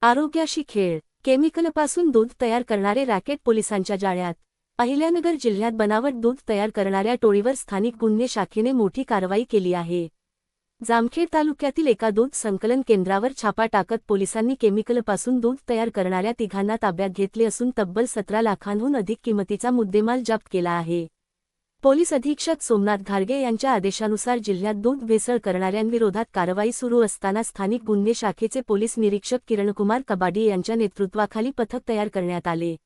आरोग्याशी खेळ. केमिकलपासून दूध तयार करणारे रॅकेट पोलिसांच्या जाळ्यात. अहिल्यानगर जिल्ह्यात बनावट दूध तयार करणाऱ्या टोळीवर स्थानिक गुन्हे शाखेने मोठी कारवाई केली आहे. जामखेड तालुक्यातील एका दूध संकलन केंद्रावर छापा टाकत पोलिसांनी केमिकलपासून दूध तयार करणाऱ्या तिघांना ताब्यात घेतले असून तब्बल 17 लाखांहून अधिक किमतीचा मुद्देमाल जप्त केला आहे. पोलीस अधीक्षक सोमनाथ घारगे यांच्या आदेशानुसार जिल्ह्यात दूध भेसळ करणाऱ्यांविरोधात कारवाई सुरू असताना स्थानिक गुन्हे शाखेचे पोलीस निरीक्षक किरणकुमार कबाडी यांच्या नेतृत्वाखाली पथक तयार करण्यात आले.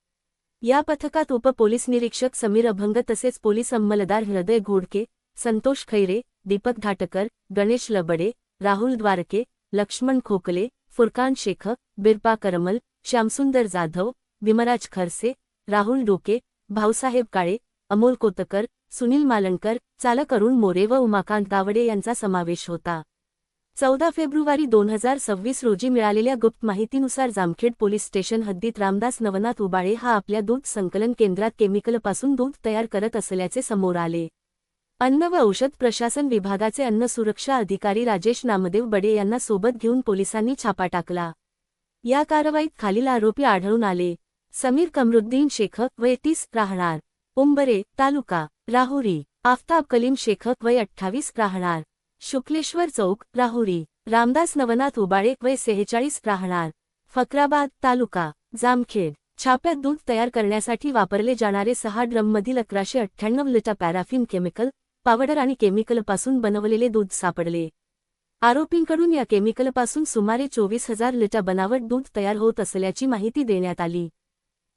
या पथकात उप-पोलीस निरीक्षक समीर अभंग तसेच पोलीस अंमलदार हृदय घोडके, संतोष खैरे, दीपक घाटकर, गणेश लबडे, राहुल द्वारके, लक्ष्मण खोकले, फुरकान शेख, बिरपा करमल, श्यामसुंदर जाधव, विमराज खरसे, राहुल डोके, भाऊसाहेब काळे, अमोल कोतकर, सुनील मालणकर, चालक अरुण मोरे व उमाकांत गावडे यांचा समावेश होता. 14 फेब्रुवारी 2026 रोजी मिळालेल्या गुप्त माहितीनुसार जामखेड पोलीस स्टेशन हद्दीत रामदास नवनाथ उबाळे हा आपल्या दूध संकलन केंद्रात केमिकलपासून दूध तयार करत असल्याचे समोर आले. अन्न व औषध प्रशासन विभागाचे अन्न सुरक्षा अधिकारी राजेश नामदेव बडे यांना सोबत घेऊन पोलिसांनी छापा टाकला. या कारवाईत खालील आरोपी आढळून आले. समीर कमरुद्दीन शेख वय 30 राहणार उंबरे तालुका राहुरी. आफताब कलीम शेख वय 28 राहणार शुक्लेश्वर चौक राहुरी. रामदास नवनाथ उबाळे वय 46 राहणार फकराबाद तालुका जामखेड. छाप्यात दूध तयार करण्यासाठी वापरले जाणारे 6 ड्रममधील 1198 लिटर पॅराफिन केमिकल, पावडर आणि केमिकलपासून बनवलेले दूध सापडले. आरोपींकडून या केमिकलपासून सुमारे 24,000 लिटर बनावट दूध तयार होत असल्याची माहिती देण्यात आली.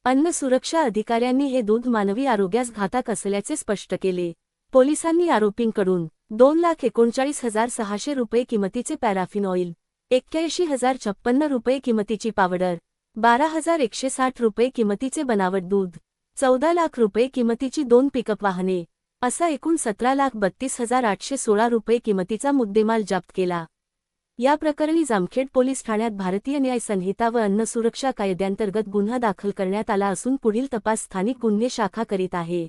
अन्न सुरक्षा अधिकाऱ्यांनी हे दूध मानवी आरोग्यास घातक असल्याचे स्पष्ट केले. पोलिसांनी आरोपींकडून 2,39,600 रुपये किमतीचे पॅराफिन ऑइल, 81,056 रुपये किमतीची पावडर, 12,160 रुपये किमतीचे बनावट दूध, 14 लाख रुपये किमतीची 2 पिकअप वाहने असा एकूण 17,32,816 रुपये किमतीचा मुद्देमाल जप्त केला. या प्रकरणी जामखेड पोलीस ठाण्यात भारतीय न्याय संहिता व अन्न सुरक्षा कायद्यांतर्गत गुन्हा दाखल करण्यात आला असून पुढील तपास स्थानिक गुन्हे शाखा करीत आहे.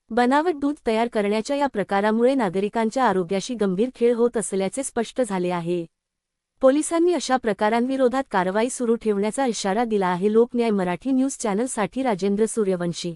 बनावट दूध तयार करण्याच्या या प्रकारामुळे नागरिकांच्या आरोग्याशी गंभीर खेळ होत असल्याचे स्पष्ट झाले आहे. पोलिसांनी अशा प्रकारांविरोधात कारवाई सुरू ठेवण्याचा इशारा दिला आहे. लोकन्याय मराठी न्यूज चॅनलसाठी राजेंद्र सूर्यवंशी.